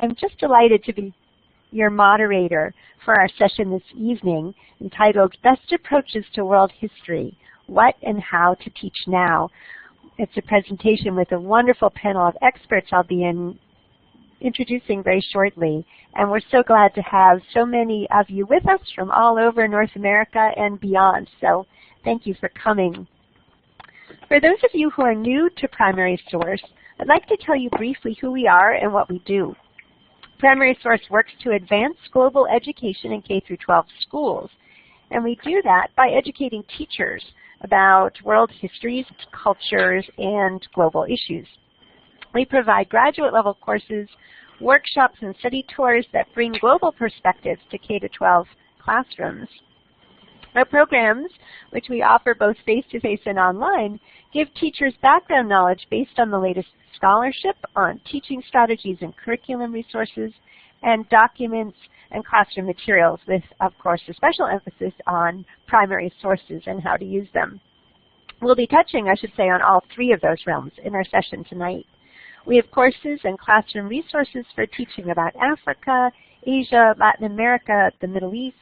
I'm just delighted to be your moderator for our session this evening entitled Best Approaches to World History, What and How to Teach Now. It's a presentation with a wonderful panel of experts I'll be introducing very shortly. And we're so glad to have so many of you with us from all over North America and beyond. So thank you for coming. For those of you who are new to Primary Source, I'd like to tell you briefly who we are and what we do. Primary Source works to advance global education in K-12 schools. And we do that by educating teachers about world histories, cultures, and global issues. We provide graduate-level courses, workshops, and study tours that bring global perspectives to K-12 classrooms. Our programs, which we offer both face-to-face and online, give teachers background knowledge based on the latest scholarship on teaching strategies and curriculum resources, and documents and classroom materials with, of course, a special emphasis on primary sources and how to use them. We'll be touching, I should say, on all three of those realms in our session tonight. We have courses and classroom resources for teaching about Africa, Asia, Latin America, the Middle East,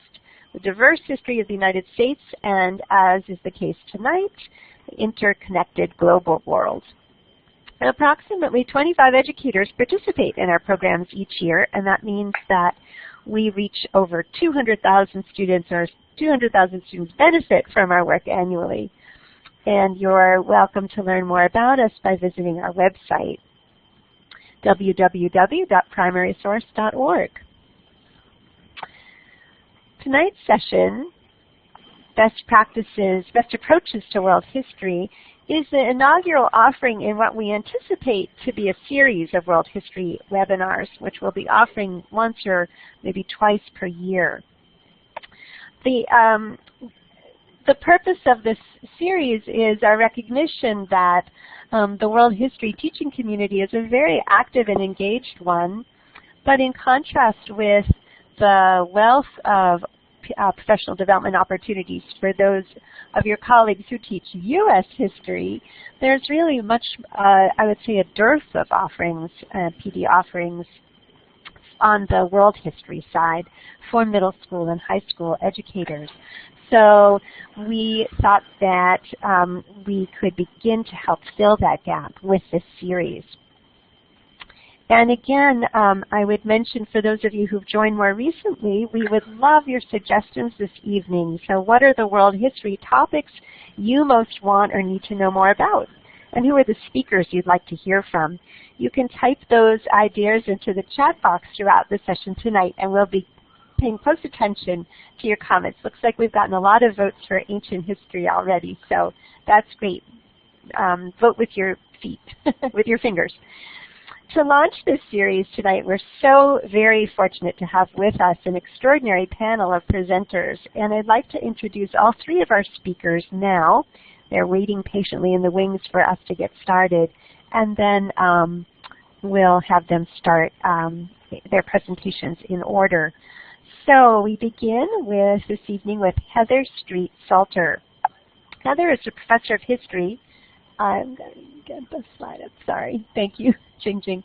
the diverse history of the United States, and, as is the case tonight, the interconnected global world. Approximately 25 educators participate in our programs each year, and that means that we reach over 200,000 students, or 200,000 students benefit from our work annually. And you're welcome to learn more about us by visiting our website, www.primarysource.org. Tonight's session, Best Practices, Best Approaches to World History, is the inaugural offering in what we anticipate to be a series of world history webinars, which we'll be offering once or maybe twice per year. The purpose of this series is our recognition that the world history teaching community is a very active and engaged one, but in contrast with the wealth of professional development opportunities for those of your colleagues who teach U.S. history, there's really much, I would say, a dearth of offerings, PD offerings, on the world history side for middle school and high school educators. So we thought that we could begin to help fill that gap with this series. And again, I would mention for those of you who've joined more recently, we would love your suggestions this evening. So what are the world history topics you most want or need to know more about? And who are the speakers you'd like to hear from? You can type those ideas into the chat box throughout the session tonight, and we'll be paying close attention to your comments. Looks like we've gotten a lot of votes for ancient history already, so that's great. Vote with your feet, with your fingers. To launch this series tonight, we're so very fortunate to have with us an extraordinary panel of presenters, and I'd like to introduce all three of our speakers now. They're waiting patiently in the wings for us to get started, and then we'll have them start their presentations in order. So we begin with this evening with Heather Street Salter. Heather is a professor of history. I'm going to get the slide up. Sorry. Thank you. Changing.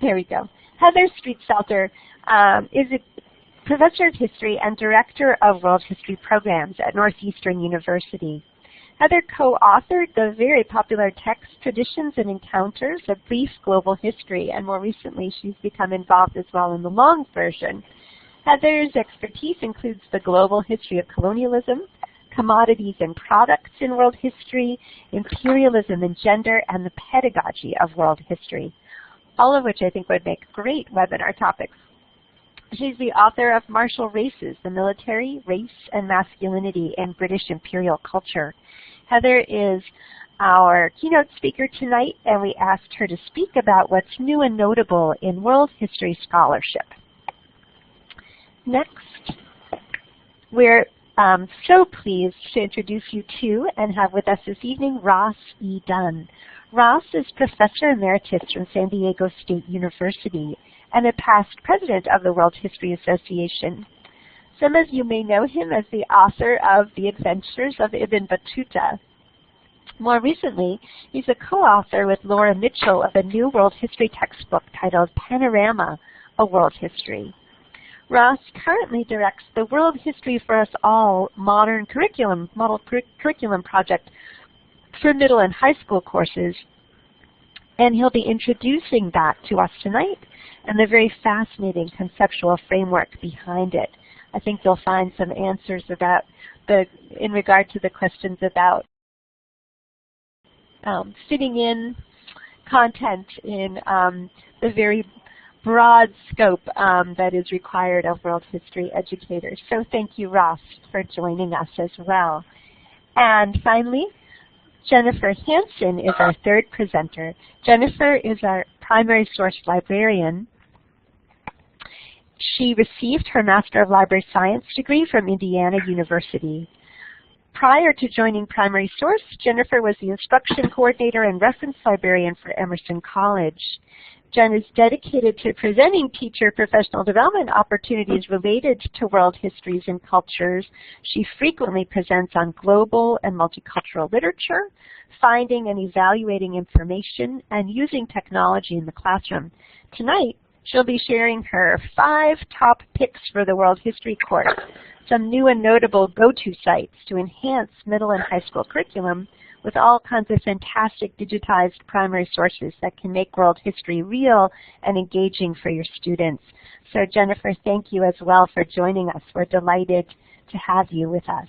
There we go. Heather Street Salter is a professor of history and director of world history programs at Northeastern University. Heather co-authored the very popular text, Traditions and Encounters, A Brief Global History, and more recently she's become involved as well in the long version. Heather's expertise includes the global history of colonialism, commodities and products in world history, imperialism and gender, and the pedagogy of world history, all of which I think would make great webinar topics. She's the author of Martial Races, the Military, Race, and Masculinity in British Imperial Culture. Heather is our keynote speaker tonight, and we asked her to speak about what's new and notable in world history scholarship. Next, we're so pleased to introduce you to and have with us this evening Ross E. Dunn. Ross is Professor Emeritus from San Diego State University and a past president of the World History Association. Some of you may know him as the author of The Adventures of Ibn Battuta. More recently, he's a co-author with Laura Mitchell of a new world history textbook titled Panorama, a world history. Ross currently directs the World History for Us All model curriculum project for middle and high school courses, and he'll be introducing that to us tonight and the very fascinating conceptual framework behind it. I think you'll find some answers about in regard to the questions about fitting in content in the very broad scope that is required of world history educators. So thank you, Ross, for joining us as well. And finally, Jennifer Hansen is our third presenter. Jennifer is our primary source librarian. She received her Master of Library Science degree from Indiana University. Prior to joining Primary Source, Jennifer was the instruction coordinator and reference librarian for Emerson College. Jen is dedicated to presenting teacher professional development opportunities related to world histories and cultures. She frequently presents on global and multicultural literature, finding and evaluating information, and using technology in the classroom. Tonight, she'll be sharing her 5 top picks for the World History course, some new and notable go-to sites to enhance middle and high school curriculum with all kinds of fantastic digitized primary sources that can make world history real and engaging for your students. So Jennifer, thank you as well for joining us. We're delighted to have you with us.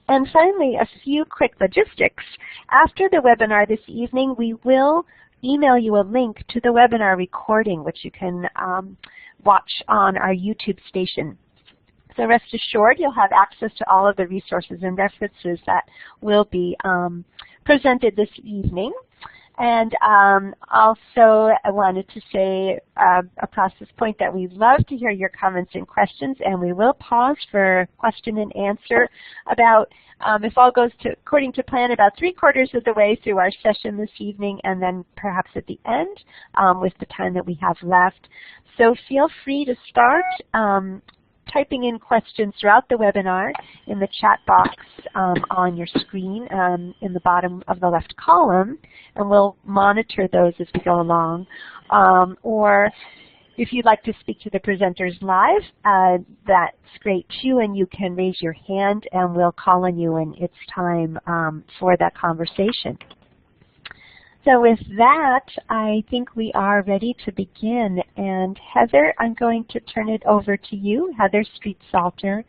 And finally, a few quick logistics. After the webinar this evening, we will email you a link to the webinar recording, which you can watch on our YouTube station. So rest assured, you'll have access to all of the resources and references that will be presented this evening. And also, I wanted to say across this point that we'd love to hear your comments and questions, and we will pause for question and answer about, if all goes according to plan, about 3/4 of the way through our session this evening, and then perhaps at the end with the time that we have left. So feel free to start typing in questions throughout the webinar in the chat box on your screen in the bottom of the left column, and we'll monitor those as we go along. Or if you'd like to speak to the presenters live, that's great too, and you can raise your hand and we'll call on you when it's time for that conversation. So with that, I think we are ready to begin. And Heather, I'm going to turn it over to you, Heather Street-Salter.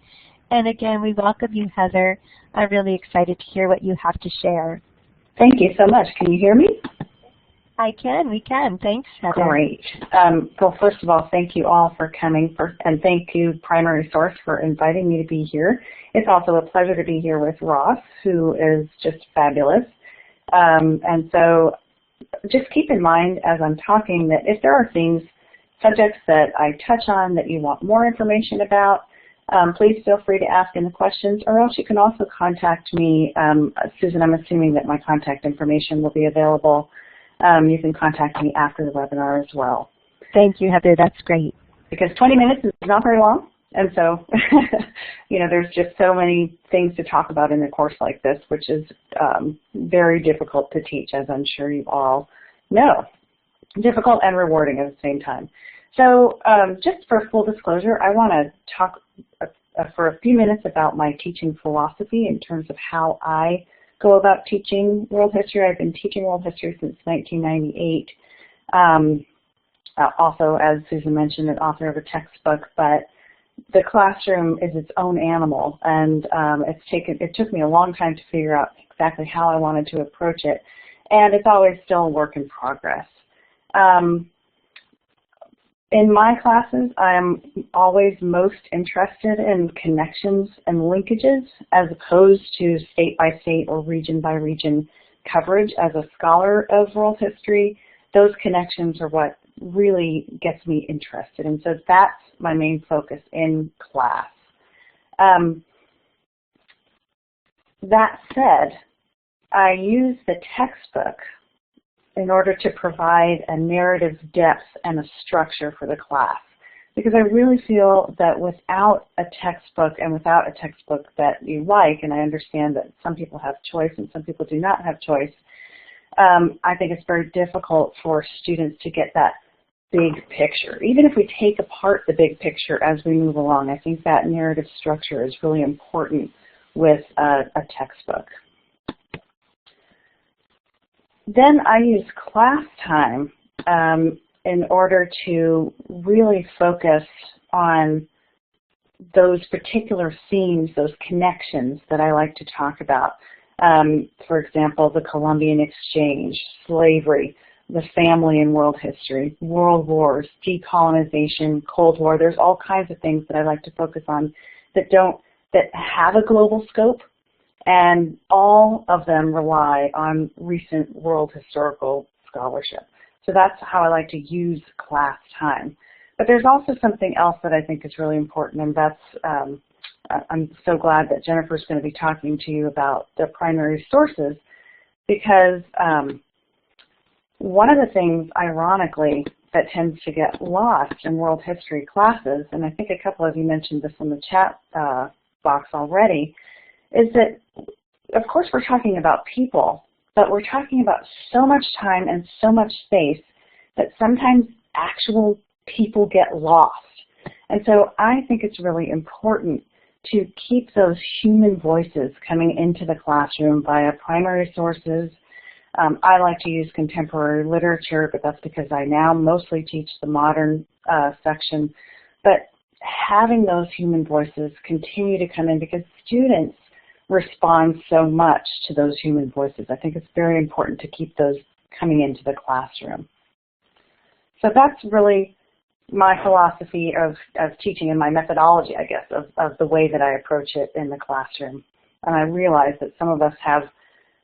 And again, we welcome you, Heather. I'm really excited to hear what you have to share. Thank you so much. Can you hear me? I can, we can. Thanks, Heather. Great. Well, first of all, thank you all for coming, and thank you, Primary Source, for inviting me to be here. It's also a pleasure to be here with Ross, who is just fabulous. And so just keep in mind as I'm talking that if there are subjects that I touch on that you want more information about, please feel free to ask in the questions, or else you can also contact me. Susan, I'm assuming that my contact information will be available. You can contact me after the webinar as well. Thank you, Heather. That's great. Because 20 minutes is not very long, and so you know, there's just so many things to talk about in a course like this, which is very difficult to teach, as I'm sure you all know. Difficult and rewarding at the same time. So just for full disclosure, I want to talk for a few minutes about my teaching philosophy in terms of how I go about teaching world history. I've been teaching world history since 1998. Also, as Susan mentioned, an author of a textbook, but the classroom is its own animal, and it took me a long time to figure out exactly how I wanted to approach it, and it's always still a work in progress. In my classes, I'm always most interested in connections and linkages as opposed to state by state or region by region coverage. As a scholar of world history, those connections are what really gets me interested, and so that's my main focus in class. That said, I use the textbook in order to provide a narrative depth and a structure for the class, because I really feel that without a textbook, and without a textbook that you like, and I understand that some people have choice and some people do not have choice, I think it's very difficult for students to get that big picture. Even if we take apart the big picture as we move along, I think that narrative structure is really important with a textbook. Then I use class time in order to really focus on those particular themes, those connections that I like to talk about. For example, the Columbian Exchange, slavery, the family in world history, world wars, decolonization, Cold War. There's all kinds of things that I like to focus on that have a global scope, and all of them rely on recent world historical scholarship. So that's how I like to use class time. But there's also something else that I think is really important, and that's I'm so glad that Jennifer's going to be talking to you about the primary sources, because one of the things, ironically, that tends to get lost in world history classes, and I think a couple of you mentioned this in the chat box already, is that, of course, we're talking about people, but we're talking about so much time and so much space that sometimes actual people get lost. And so I think it's really important to keep those human voices coming into the classroom via primary sources. I like to use contemporary literature, but that's because I now mostly teach the modern section. But having those human voices continue to come in, because students respond so much to those human voices. I think it's very important to keep those coming into the classroom. So that's really my philosophy of teaching and my methodology, I guess, of the way that I approach it in the classroom. And I realize that some of us have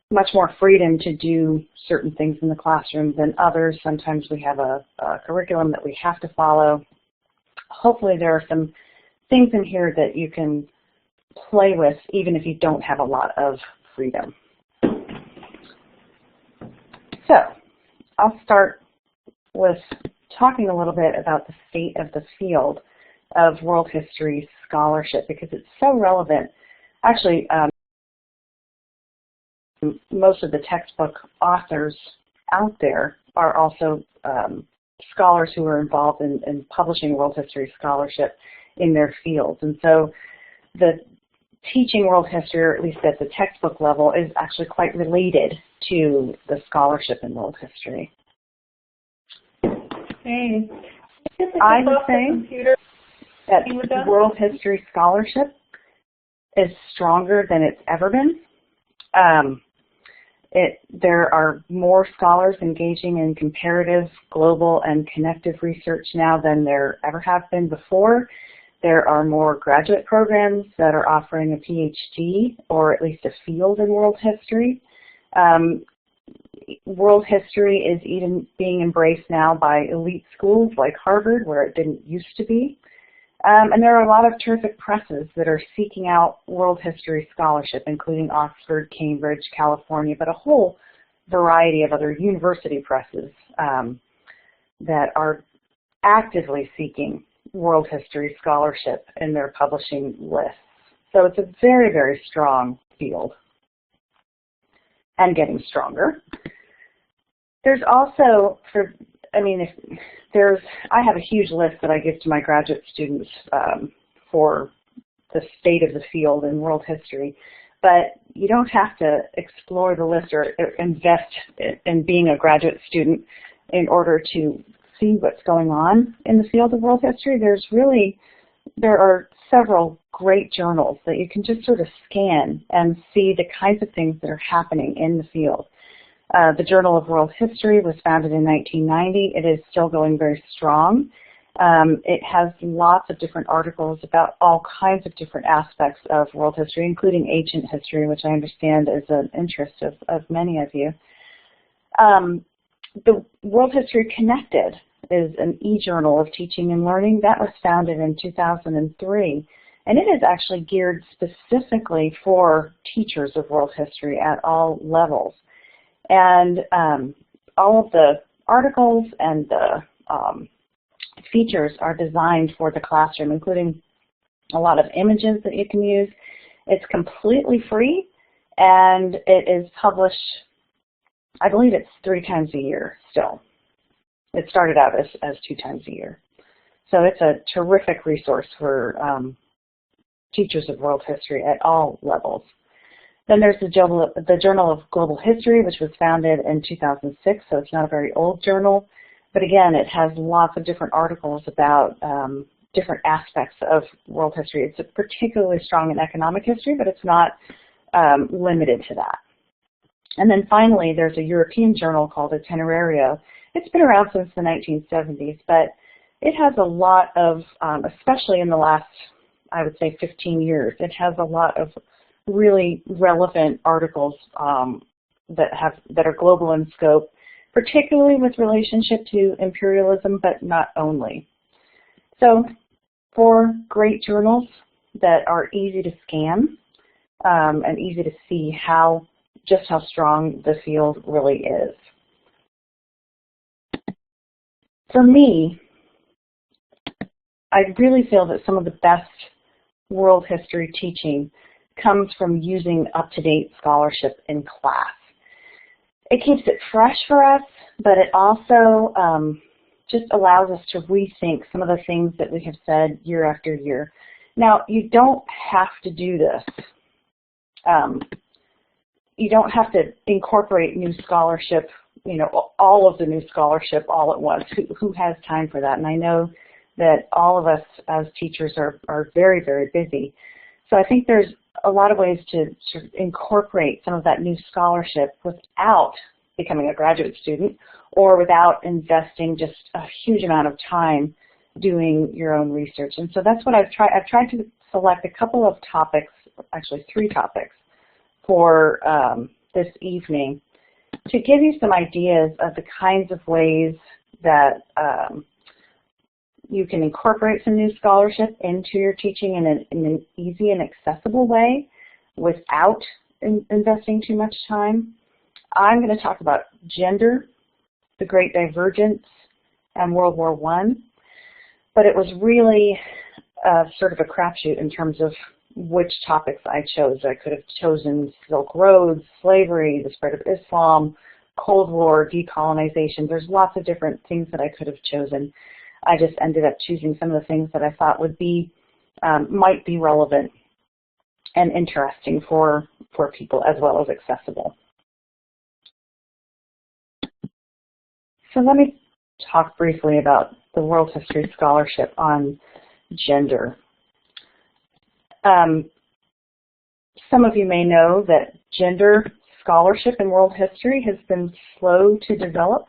much more freedom to do certain things in the classroom than others. Sometimes we have a curriculum that we have to follow. Hopefully there are some things in here that you can play with even if you don't have a lot of freedom. So I'll start with talking a little bit about the state of the field of world history scholarship, because it's so relevant. Actually, most of the textbook authors out there are also scholars who are involved in publishing world history scholarship in their fields. And so the teaching world history, or at least at the textbook level, is actually quite related to the scholarship in world history. Hey. I would say that world history scholarship is stronger than it's ever been. There are more scholars engaging in comparative, global, and connective research now than there ever have been before. There are more graduate programs that are offering a PhD, or at least a field in world history. World history is even being embraced now by elite schools like Harvard, where it didn't used to be. And there are a lot of terrific presses that are seeking out world history scholarship, including Oxford, Cambridge, California, but a whole variety of other university presses that are actively seeking world history scholarship in their publishing lists. So it's a very, very strong field and getting stronger. There's also, I have a huge list that I give to my graduate students for the state of the field in world history, but you don't have to explore the list or invest in being a graduate student in order to see what's going on in the field of world history. There are several great journals that you can just sort of scan and see the kinds of things that are happening in the field. The Journal of World History was founded in 1990. It is still going very strong. It has lots of different articles about all kinds of different aspects of world history, including ancient history, which I understand is an interest of many of you. The World History Connected is an e-journal of teaching and learning. That was founded in 2003. And it is actually geared specifically for teachers of world history at all levels. And all of the articles and the features are designed for the classroom, including a lot of images that you can use. It's completely free, and it is published, I believe it's 3 times a year still. It started out as 2 times a year. So it's a terrific resource for teachers of world history at all levels. Then there's the Journal of Global History, which was founded in 2006, so it's not a very old journal. But again, it has lots of different articles about different aspects of world history. It's particularly strong in economic history, but it's not limited to that. And then finally, there's a European journal called Itinerario. It's been around since the 1970s, but it has a lot of, especially in the last, I would say, 15 years, it has a lot of really relevant articles that are global in scope, particularly with relationship to imperialism, but not only. So 4 great journals that are easy to scan and easy to see just how strong the field really is. For me, I really feel that some of the best world history teaching comes from using up-to-date scholarship in class. It keeps it fresh for us, but it also just allows us to rethink some of the things that we have said year after year. Now, you don't have to do this. You don't have to incorporate new scholarship, all of the new scholarship all at once. Who has time for that? And I know that all of us as teachers are very, very busy. So I think there's a lot of ways to sort of incorporate some of that new scholarship without becoming a graduate student or without investing just a huge amount of time doing your own research. And so that's what I've tried. I've tried to select a couple of topics, actually 3 topics, for this evening to give you some ideas of the kinds of ways that you can incorporate some new scholarship into your teaching in an easy and accessible way without investing too much time. I'm going to talk about gender, the Great Divergence, and World War I. But it was really sort of a crapshoot in terms of which topics I chose. I could have chosen Silk Roads, slavery, the spread of Islam, Cold War, decolonization. There's lots of different things that I could have chosen. I just ended up choosing some of the things that I thought would be, might be relevant and interesting for people as well as accessible. So let me talk briefly about the world history scholarship on gender. Some of you may know that gender scholarship in world history has been slow to develop.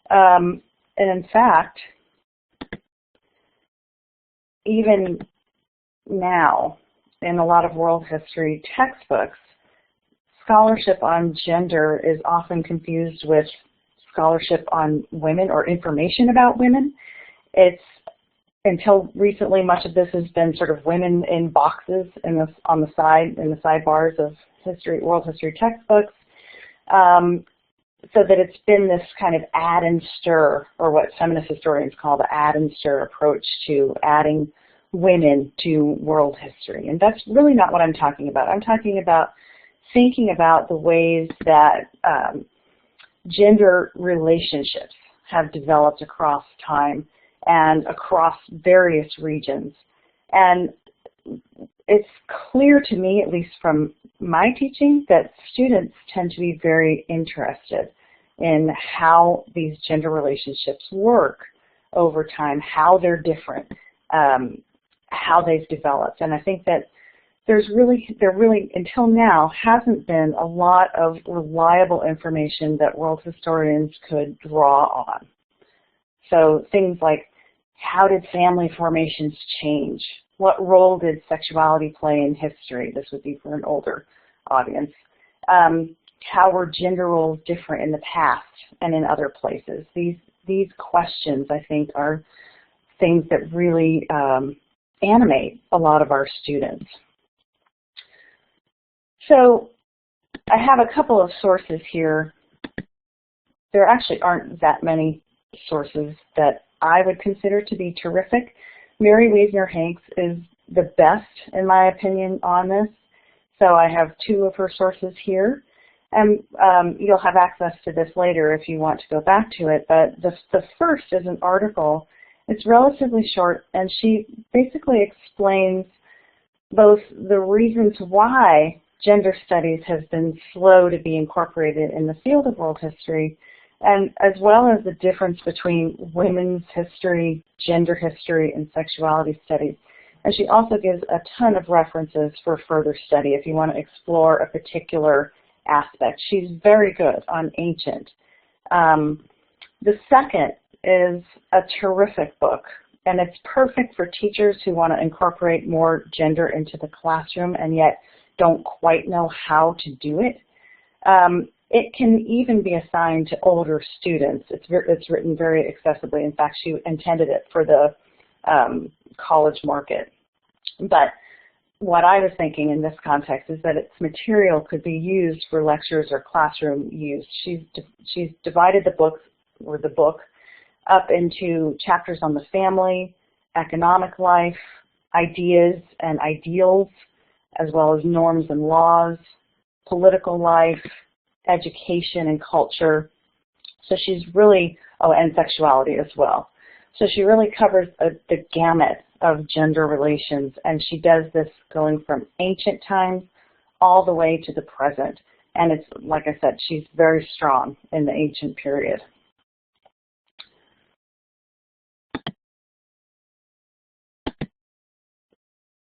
And in fact, even now, in a lot of world history textbooks, scholarship on gender is often confused with scholarship on women or information about women. It's, until recently, much of this has been sort of women in boxes in the, on the side, in the sidebars of history, world history textbooks, so that it's been this kind of add and stir, or what feminist historians call the add and stir approach to adding women to world history. And that's really not what I'm talking about. I'm talking about thinking about the ways that gender relationships have developed across time and across various regions. And it's clear to me, at least from my teaching, that students tend to be very interested in how these gender relationships work over time, how they're different, how they've developed. And I think that there really, until now, hasn't been a lot of reliable information that world historians could draw on. So things like, how did family formations change? What role did sexuality play in history? This would be for an older audience. How were gender roles different in the past and in other places? These questions, I think, are things that really animate a lot of our students. So I have a couple of sources here. There actually aren't that many sources that I would consider to be terrific. Mary Wiesner-Hanks is the best, in my opinion, on this. So I have 2 of her sources here. And you'll have access to this later if you want to go back to it, but the first is an article. It's relatively short, and she basically explains both the reasons why gender studies has been slow to be incorporated in the field of world history, and as well as the difference between women's history, gender history, and sexuality studies. And she also gives a ton of references for further study if you want to explore a particular aspect. She's very good on ancient. The second is a terrific book, and it's perfect for teachers who want to incorporate more gender into the classroom and yet don't quite know how to do it. It can even be assigned to older students. It's written very accessibly. In fact, she intended it for the college market. But what I was thinking in this context is that its material could be used for lectures or classroom use. She's divided the book up into chapters on the family, economic life, ideas and ideals, as well as norms and laws, political life, education and culture. So she's really, and sexuality as well. So she really covers the gamut of gender relations, and she does this going from ancient times all the way to the present. And it's, like I said, she's very strong in the ancient period.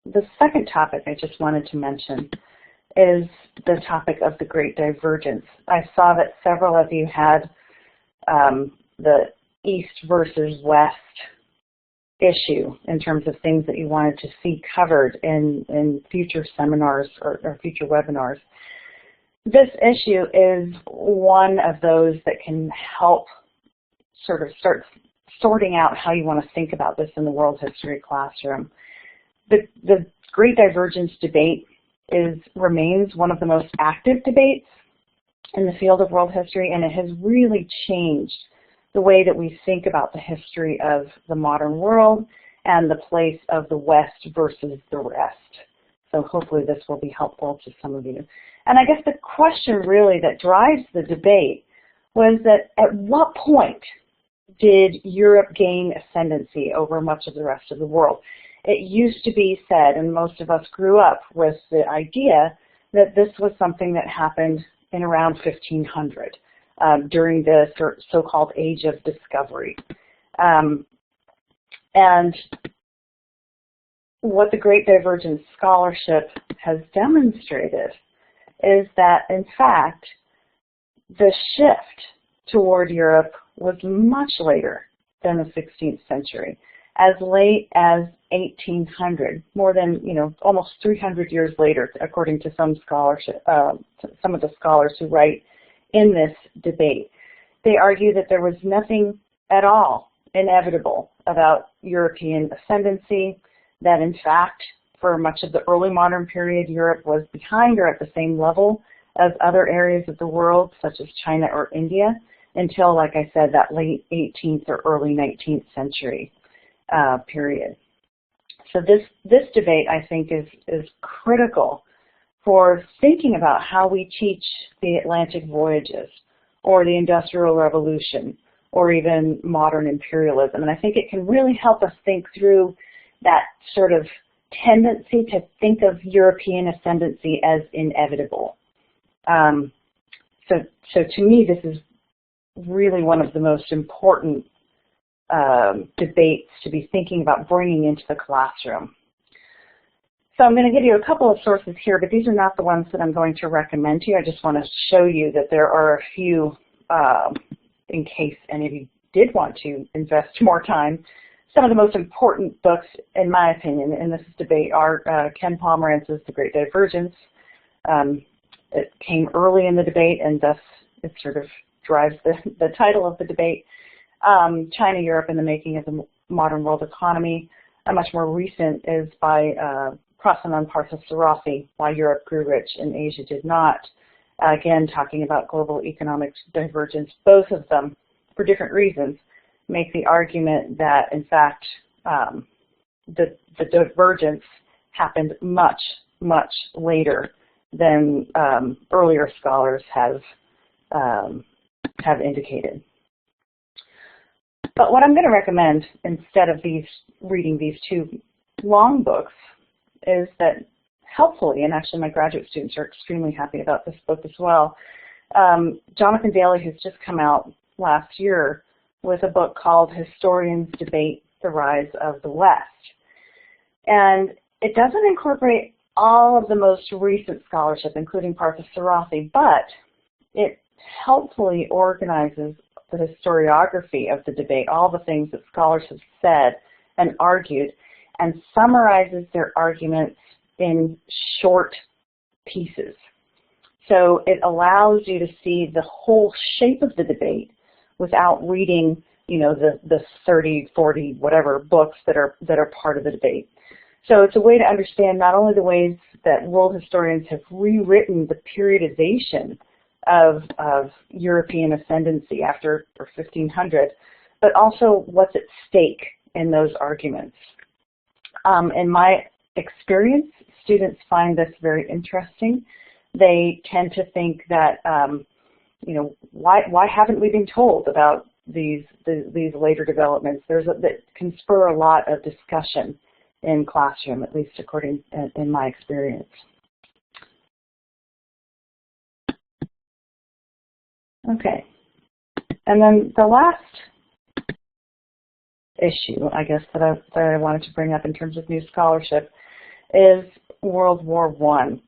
The second topic I just wanted to mention is the topic of the Great Divergence. I saw that several of you had the East versus West issue in terms of things that you wanted to see covered in future seminars or future webinars. This issue is one of those that can help sort of start sorting out how you want to think about this in the world history classroom. The Great Divergence debate remains one of the most active debates in the field of world history, and it has really changed the way that we think about the history of the modern world and the place of the West versus the rest. So hopefully this will be helpful to some of you. And I guess the question really that drives the debate was that at what point did Europe gain ascendancy over much of the rest of the world? It used to be said, and most of us grew up with the idea that this was something that happened in around 1500. During the so-called Age of Discovery. And what the Great Divergence scholarship has demonstrated is that, in fact, the shift toward Europe was much later than the 16th century, as late as 1800, more than, almost 300 years later, according to some scholarship, some of the scholars who write in this debate. They argue that there was nothing at all inevitable about European ascendancy, that in fact, for much of the early modern period, Europe was behind or at the same level as other areas of the world, such as China or India, until, like I said, that late 18th or early 19th century period. So this debate, I think, is critical for thinking about how we teach the Atlantic voyages or the Industrial Revolution or even modern imperialism. And I think it can really help us think through that sort of tendency to think of European ascendancy as inevitable. So to me, this is really one of the most important debates to be thinking about bringing into the classroom. So I'm going to give you a couple of sources here, but these are not the ones that I'm going to recommend to you. I just want to show you that there are a few, in case any of you did want to invest more time. Some of the most important books, in my opinion, in this debate are Ken Pomerantz's The Great Divergence. It came early in the debate, and thus it sort of drives the title of the debate. China, Europe, and the Making of the Modern World Economy. A much more recent is by Prasannan Parthasarathi, Why Europe Grew Rich and Asia Did Not. Again, talking about global economic divergence. Both of them, for different reasons, make the argument that, in fact, the divergence happened much, much later than earlier scholars have indicated. But what I'm going to recommend instead of reading these two long books is that helpfully, and actually my graduate students are extremely happy about this book as well, Jonathan Daly has just come out last year with a book called Historians Debate the Rise of the West. And it doesn't incorporate all of the most recent scholarship, including Partha Sarathi, but it helpfully organizes the historiography of the debate, all the things that scholars have said and argued, and summarizes their arguments in short pieces. So it allows you to see the whole shape of the debate without reading, you know, the 30, 40, whatever books that are part of the debate. So it's a way to understand not only the ways that world historians have rewritten the periodization of European ascendancy after 1500, but also what's at stake in those arguments. In my experience, students find this very interesting. They tend to think that, you know, why haven't we been told about these later developments? That can spur a lot of discussion in classroom, at least according in my experience. Okay, and then the last issue, I guess, that I wanted to bring up in terms of new scholarship is World War I.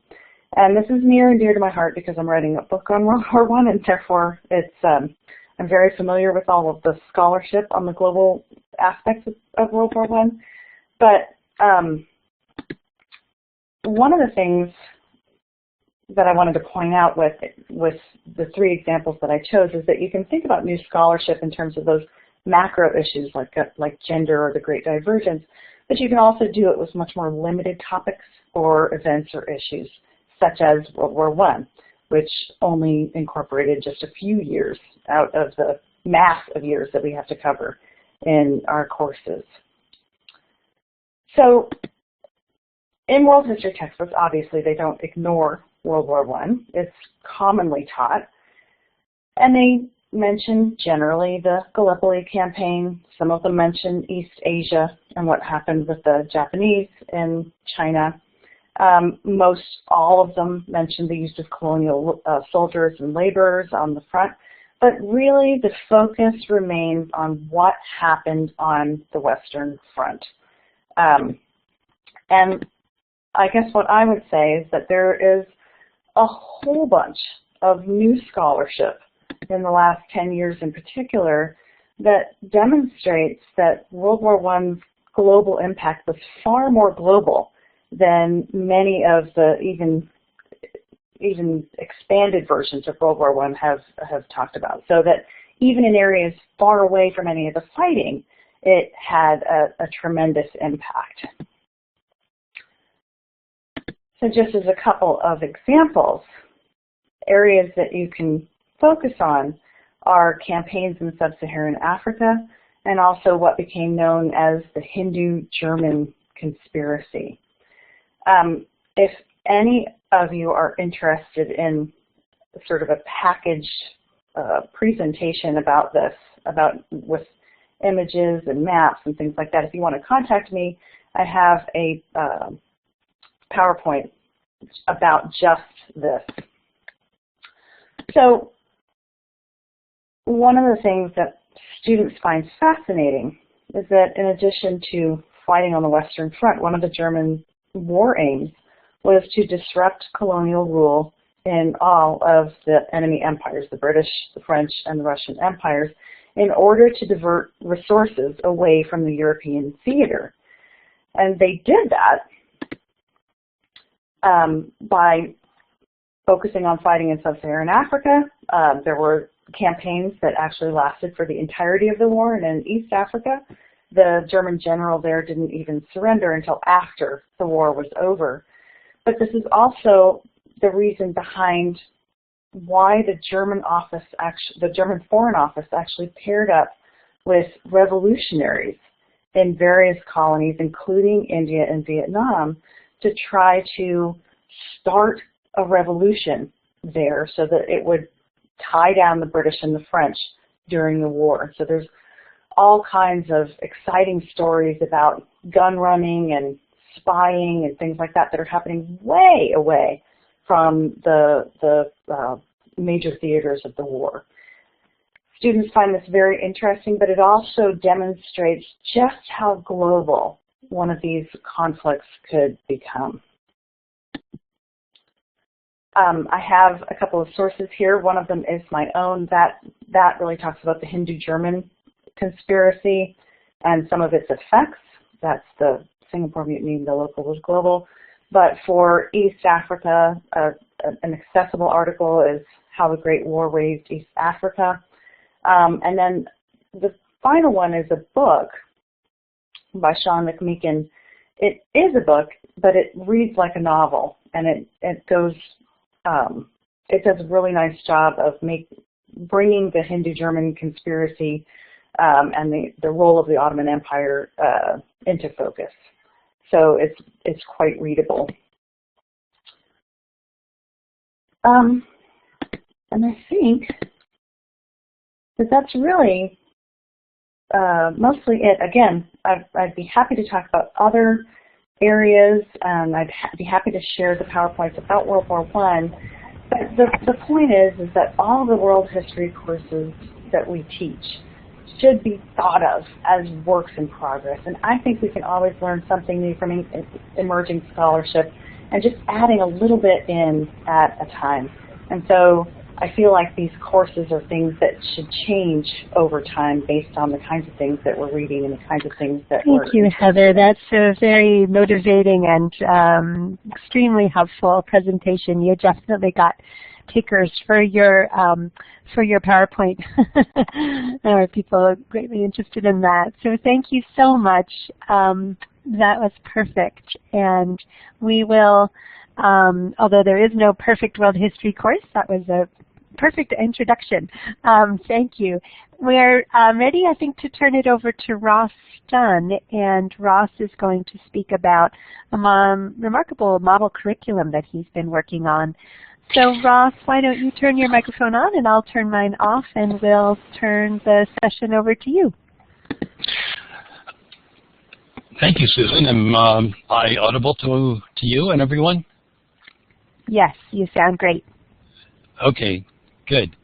And this is near and dear to my heart because I'm writing a book on World War I, and therefore it's I'm very familiar with all of the scholarship on the global aspects of World War I. But one of the things that I wanted to point out with the three examples that I chose is that you can think about new scholarship in terms of those macro issues like gender or the Great Divergence, but you can also do it with much more limited topics or events or issues, such as World War I, which only incorporated just a few years out of the mass of years that we have to cover in our courses. So in world history textbooks, obviously they don't ignore World War I. It's commonly taught. And they mention generally the Gallipoli campaign. Some of them mention East Asia and what happened with the Japanese in China. Most all of them mention the use of colonial soldiers and laborers on the front. But really the focus remains on what happened on the Western Front. And I guess what I would say is that there is a whole bunch of new scholarship in the last 10 years in particular that demonstrates that World War I's global impact was far more global than many of the even expanded versions of World War I have talked about. So that even in areas far away from any of the fighting, it had a tremendous impact. So just as a couple of examples, areas that you can focus on are campaigns in sub-Saharan Africa and also what became known as the Hindu-German conspiracy. If any of you are interested in sort of a packaged presentation about this, with images and maps and things like that, if you want to contact me, I have a PowerPoint about just this. So one of the things that students find fascinating is that in addition to fighting on the Western Front, one of the German war aims was to disrupt colonial rule in all of the enemy empires, the British, the French, and the Russian empires, in order to divert resources away from the European theater. And they did that by focusing on fighting in sub-Saharan Africa. There were campaigns that actually lasted for the entirety of the war, and in East Africa, the German general there didn't even surrender until after the war was over. But this is also the reason behind why the German Foreign Office actually paired up with revolutionaries in various colonies, including India and Vietnam, to try to start a revolution there so that it would tie down the British and the French during the war. So there's all kinds of exciting stories about gun running and spying and things like that that are happening way away from the major theaters of the war. Students find this very interesting, but it also demonstrates just how global one of these conflicts could become. I have a couple of sources here. One of them is my own. That really talks about the Hindu-German conspiracy and some of its effects. That's the Singapore Mutiny, the local was global. But for East Africa, an accessible article is How the Great War Raised East Africa. And then the final one is a book by Sean McMeekin. It is a book, but it reads like a novel, and it does a really nice job of bringing the Hindu-German conspiracy and the role of the Ottoman Empire into focus. So it's quite readable. And I think that's really mostly it. Again, I'd be happy to talk about other areas, and I'd be happy to share the PowerPoints about World War I. But the point is that all the world history courses that we teach should be thought of as works in progress. And I think we can always learn something new from emerging scholarship and just adding a little bit in at a time. And so I feel like these courses are things that should change over time based on the kinds of things that we're reading and the kinds of things that we're... Thank you, Heather. That's a very motivating and extremely helpful presentation. You definitely got takers for your PowerPoint. People are greatly interested in that. So thank you so much. That was perfect. And we will, although there is no perfect world history course, that was a perfect introduction. Thank you. We're ready, I think, to turn it over to Ross Dunn, and Ross is going to speak about a remarkable model curriculum that he's been working on. So Ross, why don't you turn your microphone on and I'll turn mine off, and we'll turn the session over to you. Thank you, Susan. Am I audible to you and everyone? Yes, you sound great. Okay, good.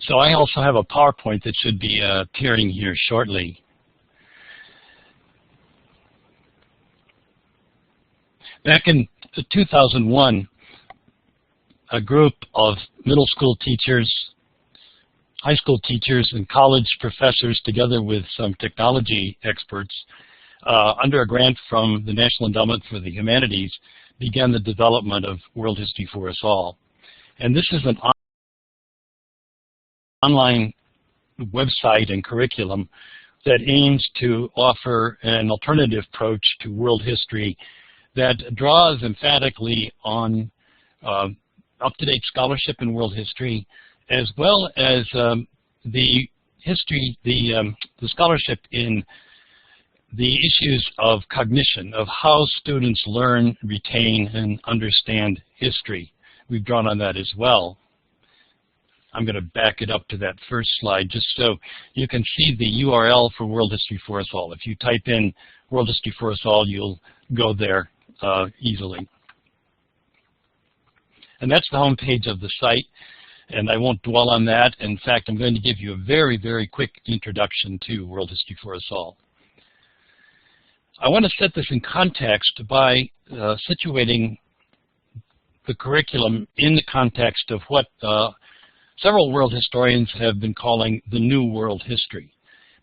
So I also have a PowerPoint that should be appearing here shortly. Back in 2001, a group of middle school teachers, high school teachers, and college professors, together with some technology experts, under a grant from the National Endowment for the Humanities, began the development of World History for Us All. And this is an online website and curriculum that aims to offer an alternative approach to world history that draws emphatically on up-to-date scholarship in world history, as well as the scholarship in the issues of cognition, of how students learn, retain, and understand history. We've drawn on that as well. I'm going to back it up to that first slide just so you can see the URL for World History for Us All. If you type in World History for Us All, you'll go there easily. And that's the home page of the site, and I won't dwell on that. In fact, I'm going to give you a very, very quick introduction to World History for Us All. I want to set this in context by situating the curriculum in the context of what several world historians have been calling the New World History.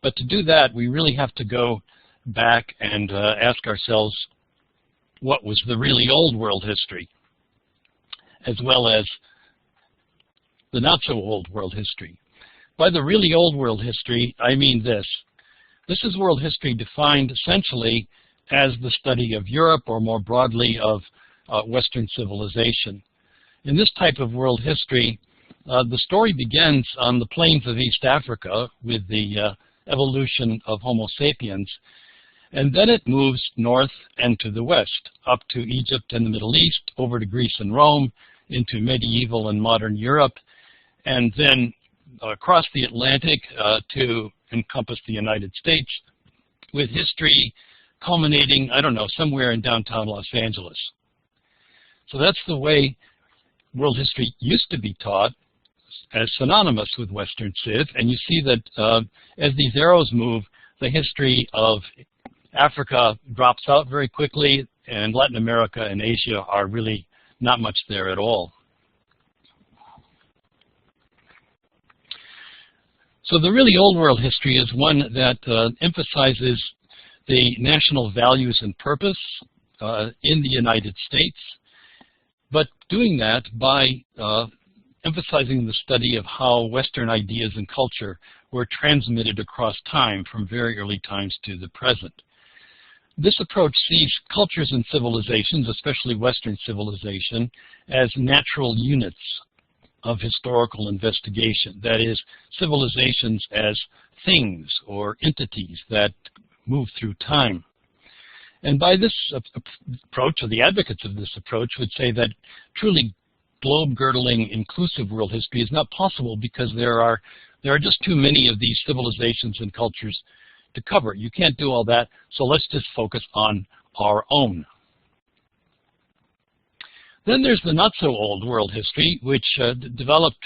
But to do that, we really have to go back and ask ourselves, what was the really old world history, as well as the not-so-old world history. By the really old world history, I mean this. This is world history defined essentially as the study of Europe, or more broadly of Western civilization. In this type of world history, the story begins on the plains of East Africa with the evolution of Homo sapiens, and then it moves north and to the west, up to Egypt and the Middle East, over to Greece and Rome, into medieval and modern Europe, and then across the Atlantic to encompass the United States, with history culminating, I don't know, somewhere in downtown Los Angeles. So that's the way world history used to be taught, as synonymous with Western Civ, and you see that as these arrows move, the history of Africa drops out very quickly, and Latin America and Asia are really not much there at all. So the really old world history is one that emphasizes the national values and purpose in the United States, but doing that by emphasizing the study of how Western ideas and culture were transmitted across time from very early times to the present. This approach sees cultures and civilizations, especially Western civilization, as natural units of historical investigation. That is, civilizations as things or entities that move through time. And by this approach, or the advocates of this approach would say that truly globe-girdling, inclusive world history is not possible because there are just too many of these civilizations and cultures to cover. You can't do all that, so let's just focus on our own. Then there's the not-so-old world history, which developed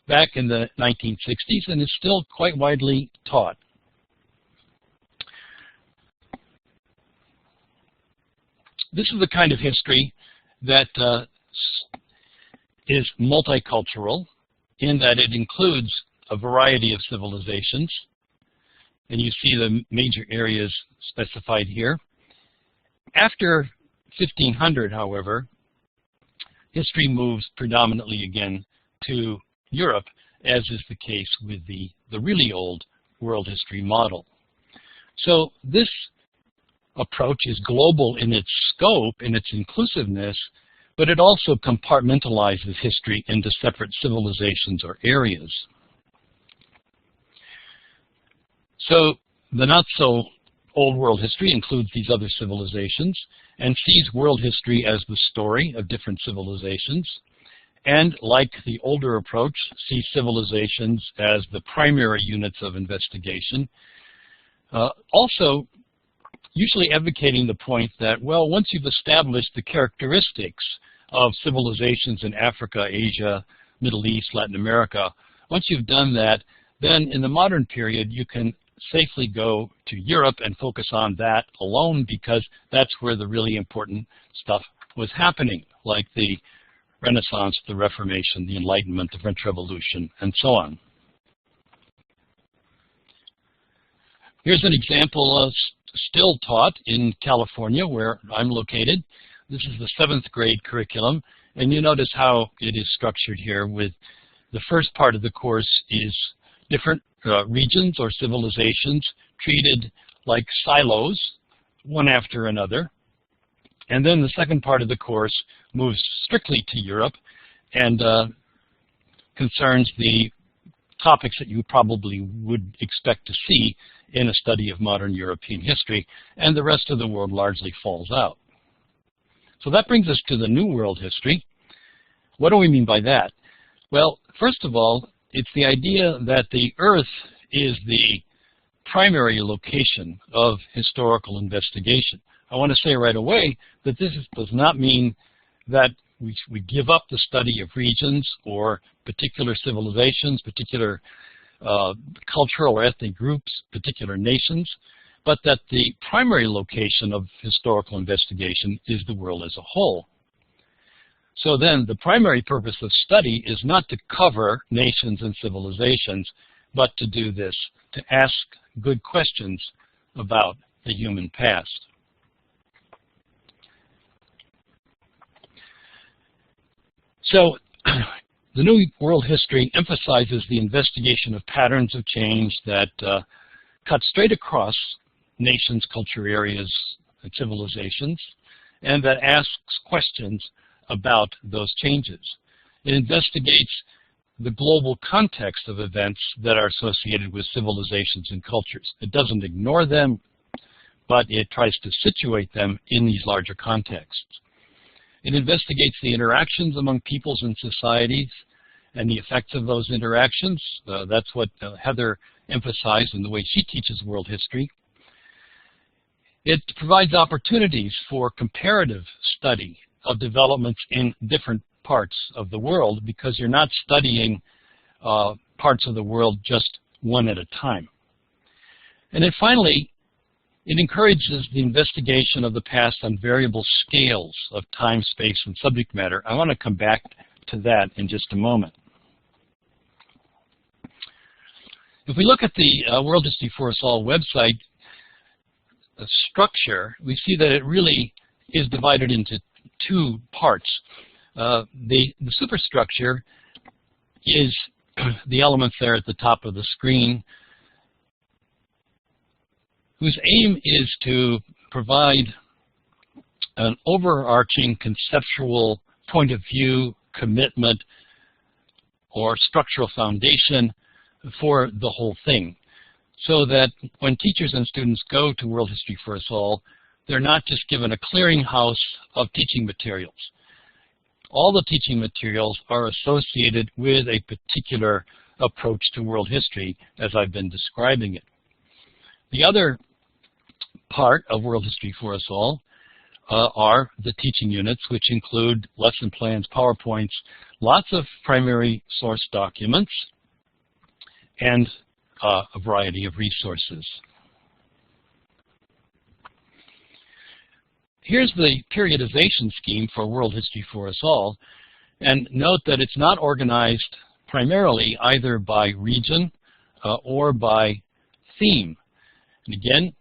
back in the 1960s and is still quite widely taught. This is the kind of history that is multicultural in that it includes a variety of civilizations, and you see the major areas specified here. After 1500, however, history moves predominantly again to Europe, as is the case with the really old world history model. So this approach is global in its scope, in its inclusiveness, but it also compartmentalizes history into separate civilizations or areas. So the not-so-old world history includes these other civilizations and sees world history as the story of different civilizations, and like the older approach, sees civilizations as the primary units of investigation. Also, usually advocating the point that, well, once you've established the characteristics of civilizations in Africa, Asia, Middle East, Latin America, once you've done that, then in the modern period you can safely go to Europe and focus on that alone, because that's where the really important stuff was happening, like the Renaissance, the Reformation, the Enlightenment, the French Revolution, and so on. Here's an example of still taught in California, where I'm located. This is the 7th grade curriculum, and you notice how it is structured here with the first part of the course is different regions or civilizations treated like silos, one after another. And then the second part of the course moves strictly to Europe and concerns the topics that you probably would expect to see in a study of modern European history, and the rest of the world largely falls out. So that brings us to the New World history. What do we mean by that? Well, first of all, it's the idea that the Earth is the primary location of historical investigation. I want to say right away that this does not mean that we give up the study of regions or particular civilizations, particular cultural or ethnic groups, particular nations, but that the primary location of historical investigation is the world as a whole. So then the primary purpose of study is not to cover nations and civilizations, but to do this, to ask good questions about the human past. So the New World history emphasizes the investigation of patterns of change that cut straight across nations, culture areas, and civilizations, and that asks questions about those changes. It investigates the global context of events that are associated with civilizations and cultures. It doesn't ignore them, but it tries to situate them in these larger contexts. It investigates the interactions among peoples and societies and the effects of those interactions. That's what Heather emphasized in the way she teaches world history. It provides opportunities for comparative study of developments in different parts of the world, because you're not studying parts of the world just one at a time. And then finally, it encourages the investigation of the past on variable scales of time, space, and subject matter. I want to come back to that in just a moment. If we look at the World History for Us All website structure, we see that it really is divided into two parts. The superstructure is the elements there at the top of the screen, whose aim is to provide an overarching conceptual point of view, commitment, or structural foundation for the whole thing, so that when teachers and students go to World History for Us All, they're not just given a clearinghouse of teaching materials. All the teaching materials are associated with a particular approach to world history, as I've been describing it. The other part of World History for Us All are the teaching units, which include lesson plans, PowerPoints, lots of primary source documents, and a variety of resources. Here's the periodization scheme for World History for Us All, and note that it's not organized primarily either by region or by theme. And again,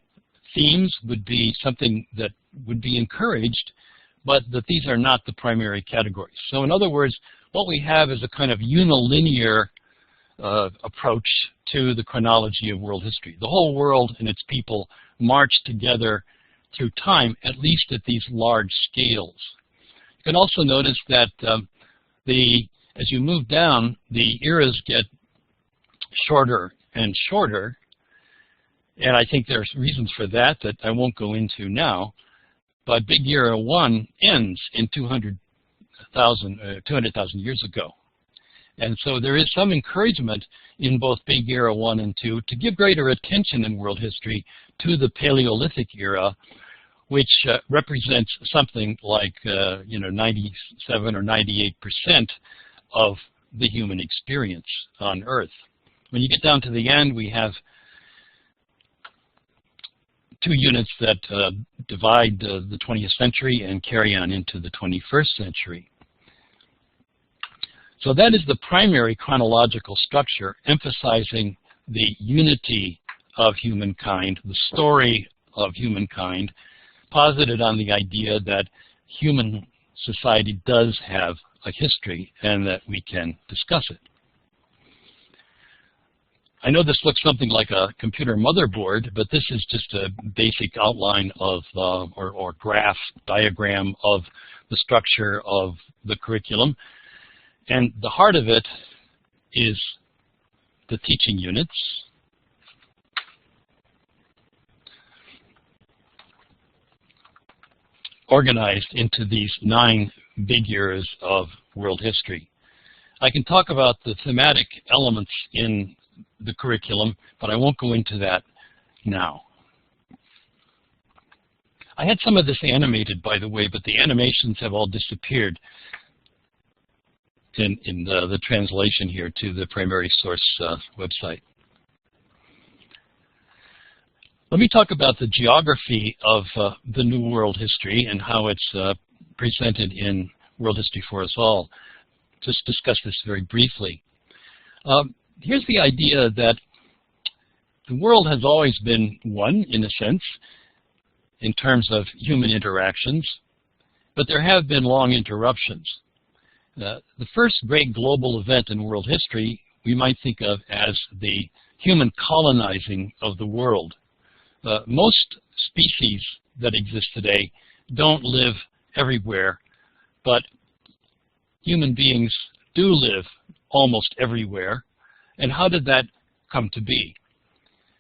themes would be something that would be encouraged, but that these are not the primary categories. So in other words, what we have is a kind of unilinear approach to the chronology of world history. The whole world and its people march together through time, at least at these large scales. You can also notice that as you move down, the eras get shorter and shorter, and I think there's reasons for that that I won't go into now. But Big Era 1 ends in 200,000 years ago. And so there is some encouragement in both Big Era 1 and 2 to give greater attention in world history to the Paleolithic era, which represents something like 97 or 98% of the human experience on Earth. When you get down to the end, we have two units that divide the 20th century and carry on into the 21st century. So that is the primary chronological structure, emphasizing the unity of humankind, the story of humankind, posited on the idea that human society does have a history and that we can discuss it. I know this looks something like a computer motherboard, but this is just a basic outline of, or graph, diagram of the structure of the curriculum. And the heart of it is the teaching units. Organized into these 9 big eras of world history. I can talk about the thematic elements in the curriculum, but I won't go into that now. I had some of this animated, by the way, but the animations have all disappeared in the translation here to the primary source website. Let me talk about the geography of the New World History and how it's presented in World History for Us All. Just discuss this very briefly. Here's the idea that the world has always been one, in a sense, in terms of human interactions, but there have been long interruptions. The first great global event in world history we might think of as the human colonizing of the world. Most species that exist today don't live everywhere, but human beings do live almost everywhere. And how did that come to be?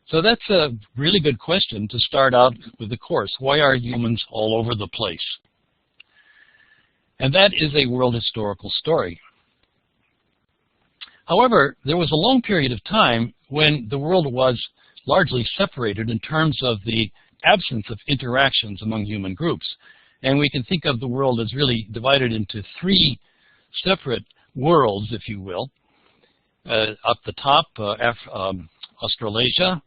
So that's a really good question to start out with the course. Why are humans all over the place? And that is a world historical story. However, there was a long period of time when the world was largely separated in terms of the absence of interactions among human groups. And we can think of the world as really divided into three separate worlds, if you will. Up the top, Australasia,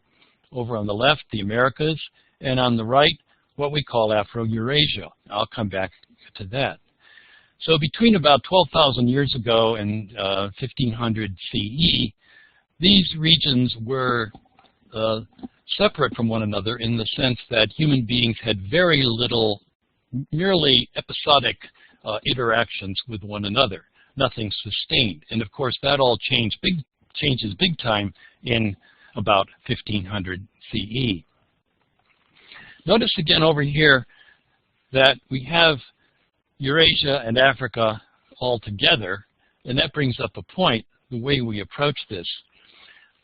over on the left, the Americas, and on the right, what we call Afro-Eurasia. I'll come back to that. So between about 12,000 years ago and 1500 CE, these regions were separate from one another in the sense that human beings had very little, merely episodic interactions with one another. Nothing sustained. And of course, that all changes big time in about 1500 CE. Notice again over here that we have Eurasia and Africa all together, and that brings up a point, the way we approach this.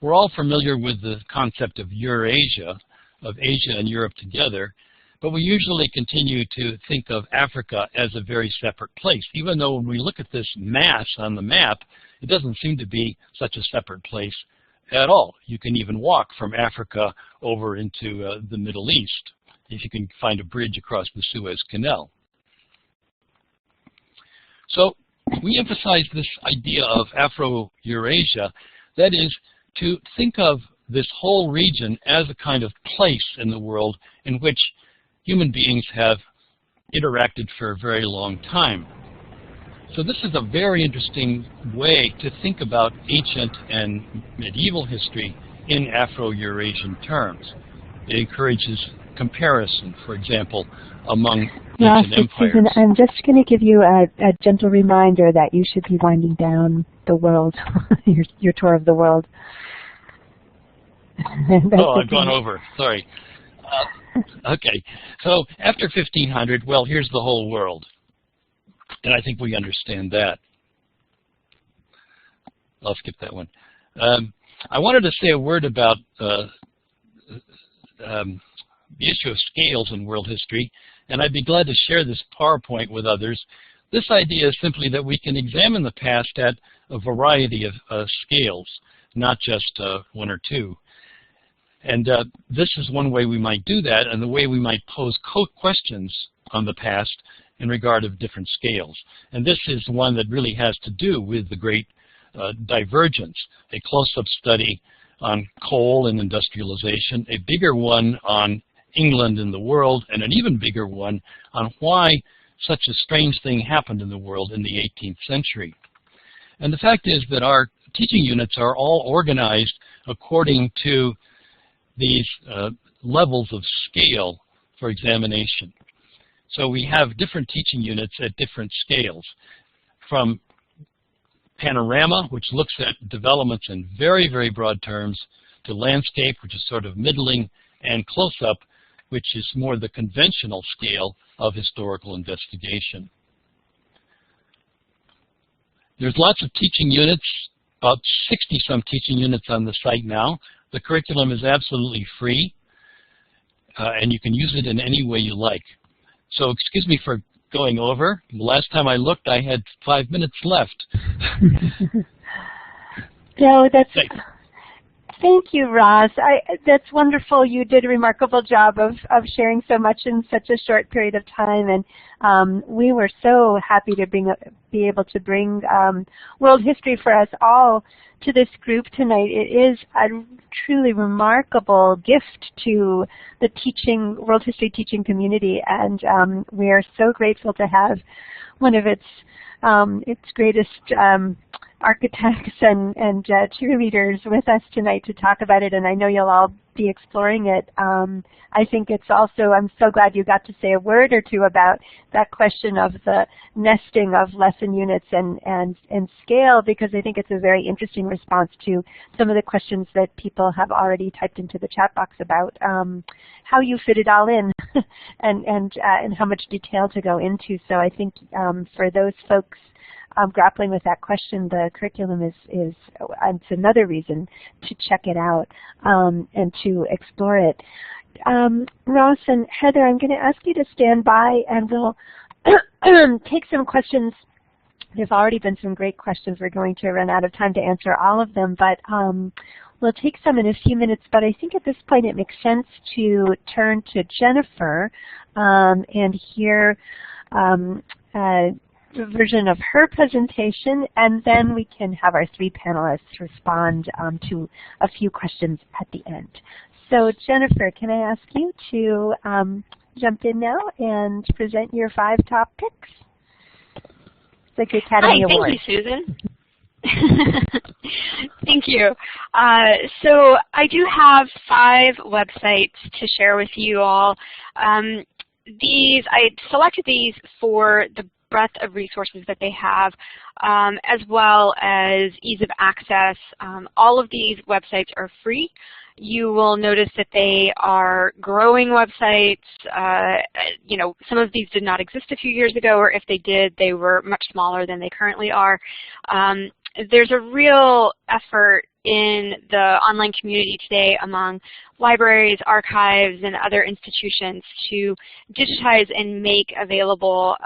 We're all familiar with the concept of Eurasia, of Asia and Europe together, but we usually continue to think of Africa as a very separate place, even though when we look at this mass on the map, it doesn't seem to be such a separate place at all. You can even walk from Africa over into the Middle East, if you can find a bridge across the Suez Canal. So we emphasize this idea of Afro-Eurasia, that is, to think of this whole region as a kind of place in the world in which human beings have interacted for a very long time. So this is a very interesting way to think about ancient and medieval history in Afro-Eurasian terms. It encourages comparison, for example, among ancient empires. Susan, I'm just going to give you a gentle reminder that you should be winding down the world, your tour of the world. Oh, I've gone over. Sorry. Okay. So after 1500, well, here's the whole world. And I think we understand that. I'll skip that one. I wanted to say a word about the issue of scales in world history, and I'd be glad to share this PowerPoint with others. This idea is simply that we can examine the past at a variety of scales, not just one or two. And this is one way we might do that, and the way we might pose questions on the past in regard of different scales. And this is one that really has to do with the Great Divergence, a close-up study on coal and industrialization, a bigger one on England and the world, and an even bigger one on why such a strange thing happened in the world in the 18th century. And the fact is that our teaching units are all organized according to these levels of scale for examination. So we have different teaching units at different scales, from panorama, which looks at developments in very, very broad terms, to landscape, which is sort of middling, and close-up, which is more the conventional scale of historical investigation. There's lots of teaching units, about 60-some teaching units on the site now. The curriculum is absolutely free, and you can use it in any way you like. So excuse me for going over. The last time I looked, I had 5 minutes left. No, thank you, Ross. That's wonderful. You did a remarkable job of sharing so much in such a short period of time, and we were so happy to be able to bring world history for us all to this group tonight. It is a truly remarkable gift to the world history teaching community, and we are so grateful to have one of its greatest architects and cheerleaders with us tonight to talk about it, and I know you'll all be exploring it. I think it's also, I'm so glad you got to say a word or two about that question of the nesting of lesson units and scale, because I think it's a very interesting response to some of the questions that people have already typed into the chat box about how you fit it all in and how much detail to go into. So I think for those folks grappling with that question, the curriculum is it's another reason to check it out and to explore it. Ross and Heather, I'm going to ask you to stand by, and we'll take some questions. There's already been some great questions. We're going to run out of time to answer all of them, but we'll take some in a few minutes. But I think at this point it makes sense to turn to Jennifer and hear a version of her presentation, and then we can have our three panelists respond to a few questions at the end. So Jennifer, can I ask you to jump in now and present your 5 top picks? It's like the Academy Award. Thank you, Susan. Thank you. So I do have 5 websites to share with you all. I selected these for the breadth of resources that they have, as well as ease of access. All of these websites are free. You will notice that they are growing websites. You know, some of these did not exist a few years ago, or if they did, they were much smaller than they currently are. There's a real effort in the online community today among libraries, archives, and other institutions to digitize and make available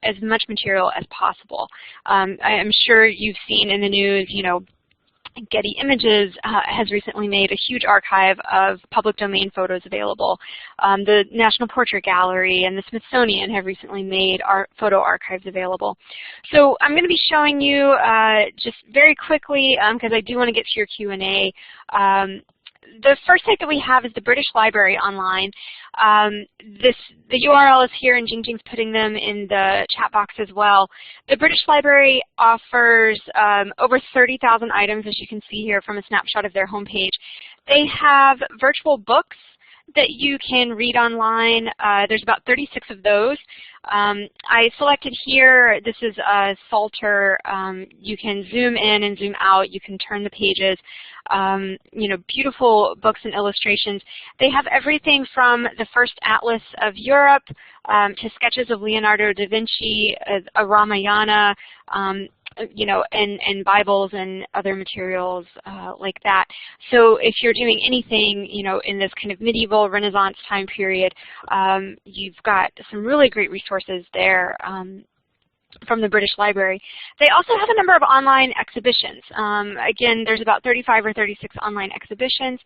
as much material as possible. I'm sure you've seen in the news, you know, Getty Images has recently made a huge archive of public domain photos available. The National Portrait Gallery and the Smithsonian have recently made photo archives available. So I'm going to be showing you just very quickly, because I do want to get to your Q&A. The first site that we have is the British Library Online. The URL is here, and Jingjing's putting them in the chat box as well. The British Library offers over 30,000 items, as you can see here from a snapshot of their homepage. They have virtual books that you can read online. There's about 36 of those. I selected here, this is a Psalter. You can zoom in and zoom out. You can turn the pages. You know, beautiful books and illustrations. They have everything from the first atlas of Europe to sketches of Leonardo da Vinci, a Ramayana, you know, and Bibles and other materials like that. So if you're doing anything, you know, in this kind of medieval Renaissance time period, you've got some really great resources there from the British Library. They also have a number of online exhibitions. Again, there's about 35 or 36 online exhibitions.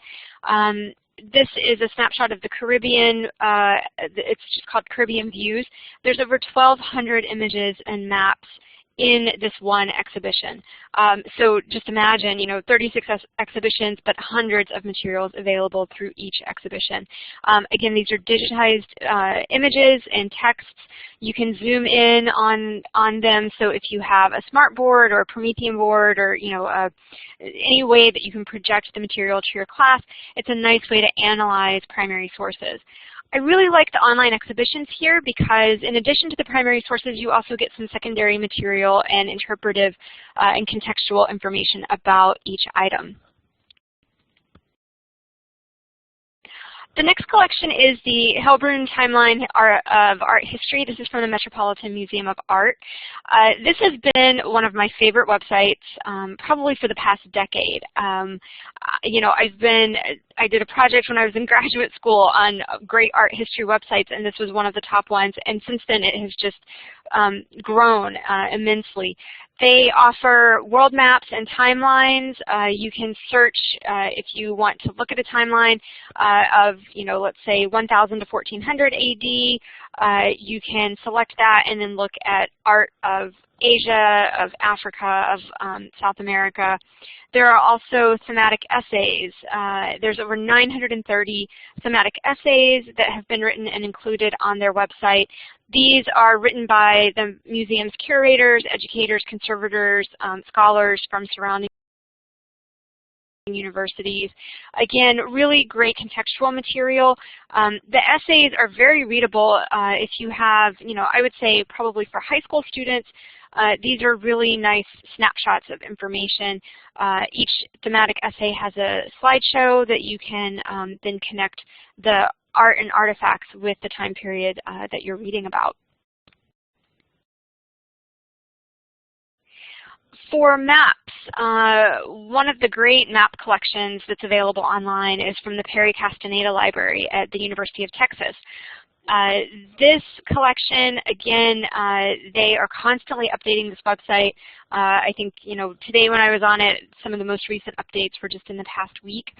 This is a snapshot of the Caribbean. It's just called Caribbean Views. There's over 1,200 images and maps in this one exhibition. So just imagine, you know, 36 exhibitions, but hundreds of materials available through each exhibition. Again, these are digitized images and texts. You can zoom in on them. So if you have a smart board or a Promethean board, or you know, any way that you can project the material to your class, it's a nice way to analyze primary sources. I really like the online exhibitions here because in addition to the primary sources, you also get some secondary material and interpretive and contextual information about each item. The next collection is the Heilbrunn Timeline of Art History. This is from the Metropolitan Museum of Art. This has been one of my favorite websites probably for the past decade. You know, I did a project when I was in graduate school on great art history websites, and this was one of the top ones, and since then it has just grown immensely. They offer world maps and timelines. You can search if you want to look at a timeline of, you know, let's say 1000 to 1400 AD. You can select that and then look at art of Asia, of Africa, of South America. There are also thematic essays. There's over 930 thematic essays that have been written and included on their website. These are written by the museum's curators, educators, conservators, scholars from surrounding universities. Again, really great contextual material. The essays are very readable if you have, you know, I would say probably for high school students, these are really nice snapshots of information. Each thematic essay has a slideshow that you can then connect the art and artifacts with the time period that you're reading about. For maps, one of the great map collections that's available online is from the Perry Castaneda Library at the University of Texas. This collection, again, they are constantly updating this website. I think, today when I was on it, some of the most recent updates were just in the past week.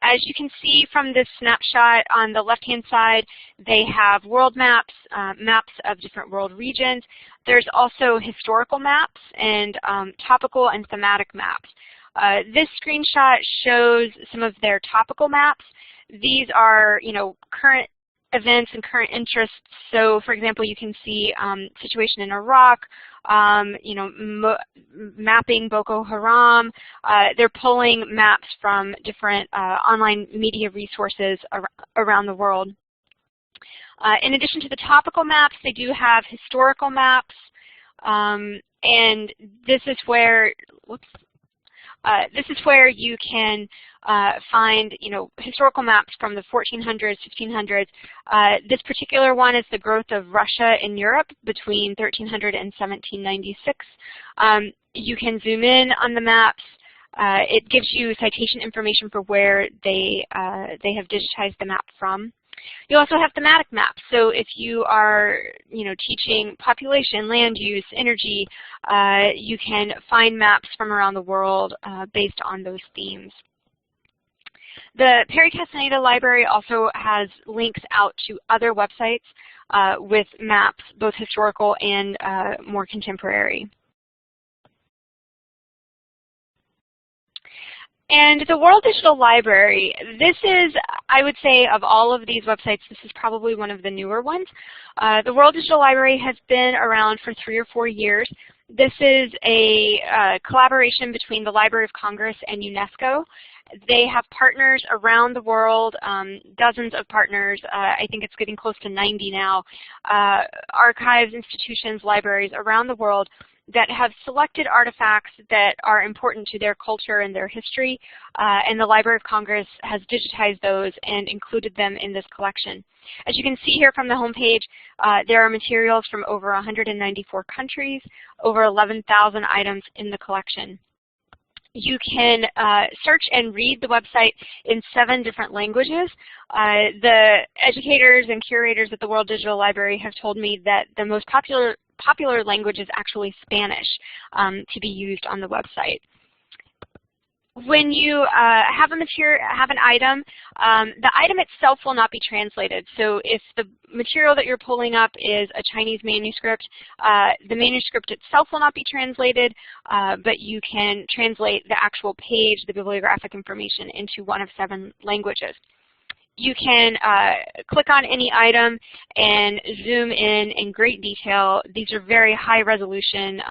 As you can see from this snapshot on the left-hand side, they have world maps, maps of different world regions. There's also historical maps and topical and thematic maps. This screenshot shows some of their topical maps. These are, current events and current interests. So, for example, you can see situation in Iraq, mapping Boko Haram. They're pulling maps from different online media resources around the world. In addition to the topical maps, they do have historical maps, and this is where, you can find, historical maps from the 1400s, 1500s. This particular one is the growth of Russia in Europe between 1300 and 1796. You can zoom in on the maps. It gives you citation information for where they have digitized the map from. You also have thematic maps. So if you are, teaching population, land use, energy, you can find maps from around the world based on those themes. The Perry Castaneda Library also has links out to other websites with maps, both historical and more contemporary. And the World Digital Library, this is, I would say, of all of these websites, this is probably one of the newer ones. The World Digital Library has been around for 3 or 4 years. This is a collaboration between the Library of Congress and UNESCO. They have partners around the world, dozens of partners. I think it's getting close to 90 now. Archives, institutions, libraries around the world that have selected artifacts that are important to their culture and their history, and the Library of Congress has digitized those and included them in this collection. As you can see here from the homepage, there are materials from over 194 countries, over 11,000 items in the collection. You can search and read the website in 7 different languages. The educators and curators at the World Digital Library have told me that the most popular language is actually Spanish to be used on the website. When you have an item, the item itself will not be translated. So if the material that you're pulling up is a Chinese manuscript, the manuscript itself will not be translated, but you can translate the actual page, the bibliographic information, into one of 7 languages. You can click on any item and zoom in great detail. These are very high resolution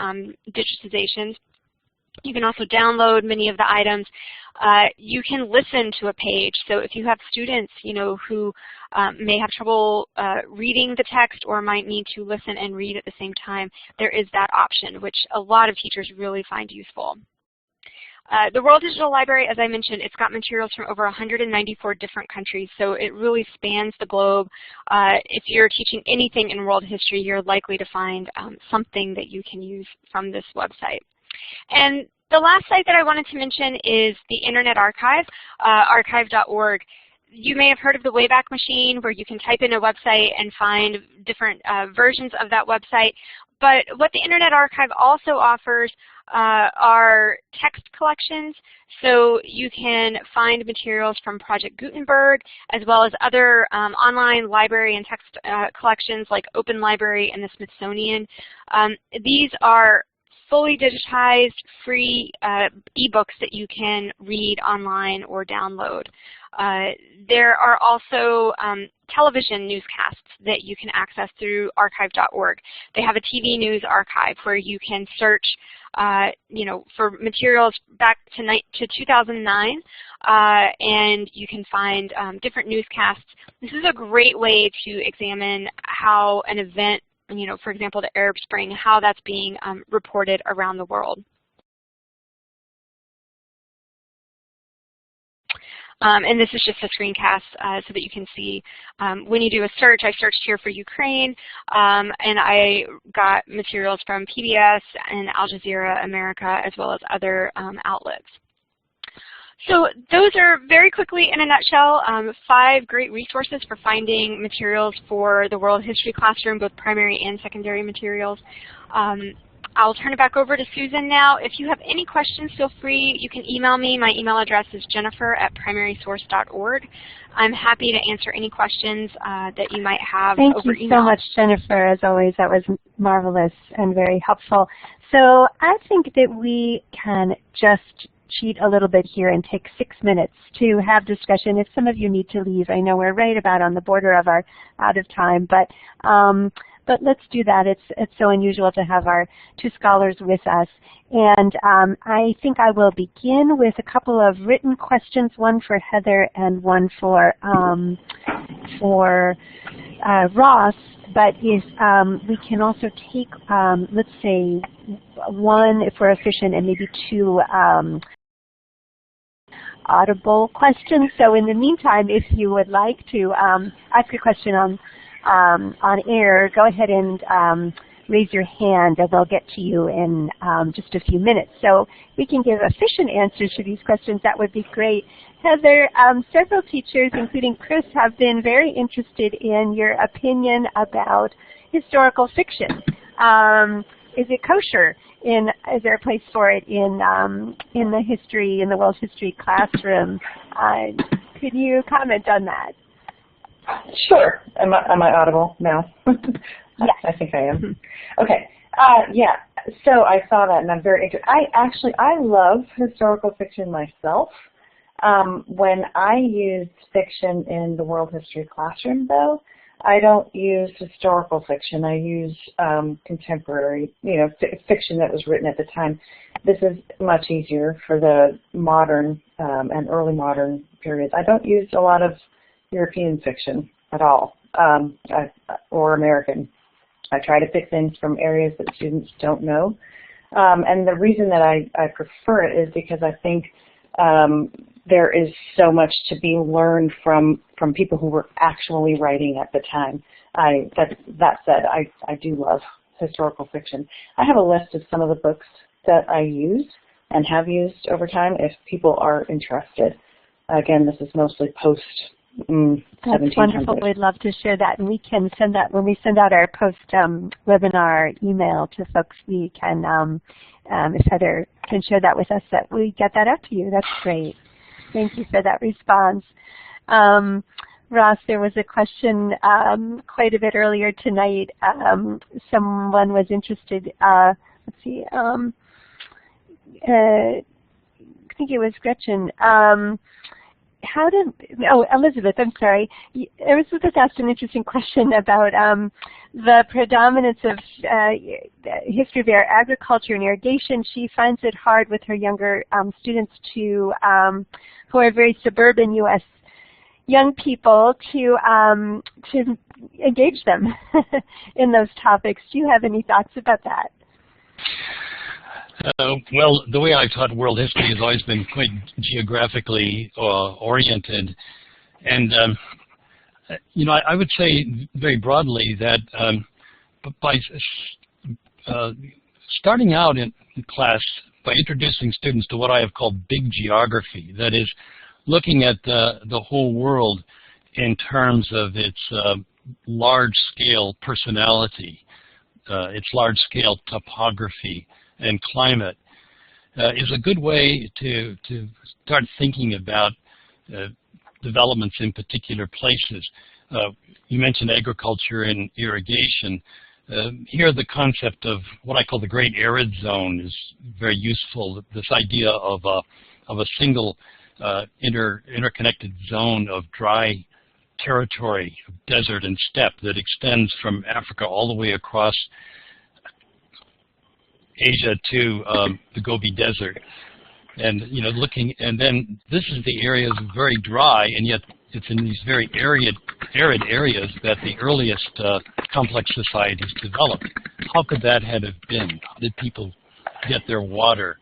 digitizations. You can also download many of the items. You can listen to a page. So if you have students, who may have trouble reading the text or might need to listen and read at the same time, there is that option, which a lot of teachers really find useful. The World Digital Library, as I mentioned, it's got materials from over 194 different countries, so it really spans the globe. If you're teaching anything in world history, you're likely to find something that you can use from this website. And the last site that I wanted to mention is the Internet Archive, archive.org. You may have heard of the Wayback Machine, where you can type in a website and find different versions of that website. But what the Internet Archive also offers are text collections. So you can find materials from Project Gutenberg, as well as other online library and text collections like Open Library and the Smithsonian. These are fully digitized, free ebooks that you can read online or download. There are also television newscasts that you can access through archive.org. They have a TV news archive where you can search, for materials back to 2009, and you can find different newscasts. This is a great way to examine how an event, for example, the Arab Spring, how that's being reported around the world. And this is just a screencast so that you can see when you do a search. I searched here for Ukraine, and I got materials from PBS and Al Jazeera America, as well as other outlets. So those are very quickly, in a nutshell, 5 great resources for finding materials for the world history classroom, both primary and secondary materials. I'll turn it back over to Susan now. If you have any questions, feel free. You can email me. My email address is jennifer@primarysource.org. I'm happy to answer any questions that you might have over email. Thank you so much, Jennifer. As always, that was marvelous and very helpful. So I think that we can just cheat a little bit here and take 6 minutes to have discussion. If some of you need to leave, I know we're right about on the border of our out of time, but let's do that. It's so unusual to have our 2 scholars with us. And I think I will begin with a couple of written questions, one for Heather and one for Ross. But if we can also take, let's say, 1 if we're efficient and maybe 2 audible questions. So in the meantime, if you would like to ask a question on air, go ahead and raise your hand and we'll get to you in just a few minutes. So we can give efficient answers to these questions. That would be great. Heather, several teachers, including Chris, have been very interested in your opinion about historical fiction. Is it kosher? Is there a place for it in the world history classroom? Could you comment on that? Sure. Am I audible now? Yes. I think I am. Okay. Yeah. So I saw that, and I'm very interested. I love historical fiction myself. When I use fiction in the world history classroom, though, I don't use historical fiction. I use contemporary, fiction that was written at the time. This is much easier for the modern and early modern periods. I don't use a lot of European fiction at all, or American. I try to pick things from areas that students don't know. And the reason that I prefer it is because I think there is so much to be learned from people who were actually writing at the time. That said, I do love historical fiction. I have a list of some of the books that I use and have used over time if people are interested. Again, this is mostly post 1700s. That's wonderful. We'd love to share that, and we can send that when we send out our post-webinar email to folks. We can, if Heather can share that with us, that we get that out to you. That's great. Thank you for that response. Ross, there was a question quite a bit earlier tonight. Someone was interested. Let's see. I think it was Gretchen. Elizabeth, I'm sorry. Elizabeth asked an interesting question about the predominance of history of agriculture and irrigation. She finds it hard with her younger students who are very suburban U.S. young people to engage them in those topics. Do you have any thoughts about that? Well, the way I've taught world history has always been quite geographically oriented. And, I would say very broadly that by starting out in class by introducing students to what I have called big geography, that is, looking at the whole world in terms of its large-scale personality, its large-scale topography, and climate is a good way to start thinking about developments in particular places. You mentioned agriculture and irrigation. Here the concept of what I call the Great Arid Zone is very useful. This idea of a single interconnected zone of dry territory, of desert and steppe that extends from Africa all the way across Asia to the Gobi Desert, and and then this is the area is very dry, and yet it's in these very arid areas that the earliest complex societies developed. How could that have been? How did people get their water?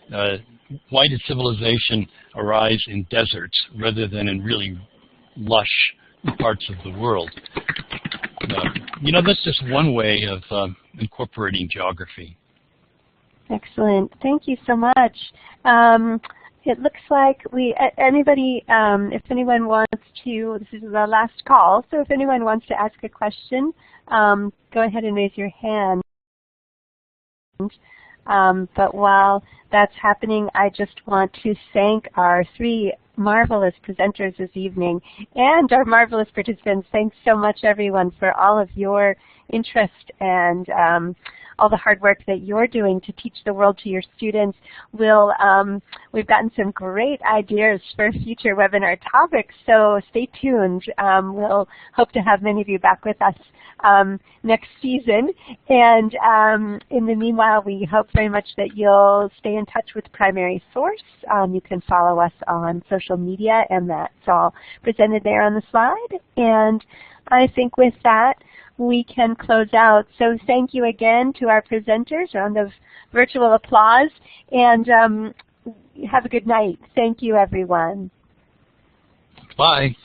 Why did civilization arise in deserts rather than in really lush parts of the world? That's just one way of incorporating geography. Excellent. Thank you so much. It looks like anybody, if anyone wants to, this is the last call, so if anyone wants to ask a question, go ahead and raise your hand. But while that's happening, I just want to thank our 3 marvelous presenters this evening and our marvelous participants. Thanks so much, everyone, for all of your interest and all the hard work that you're doing to teach the world to your students. We've gotten some great ideas for future webinar topics, so stay tuned. We'll hope to have many of you back with us next season. And in the meanwhile, we hope very much that you'll stay in touch with Primary Source. You can follow us on social media, and that's all presented there on the slide. And I think with that, we can close out. So thank you again to our presenters. Round of virtual applause. And have a good night. Thank you, everyone. Bye.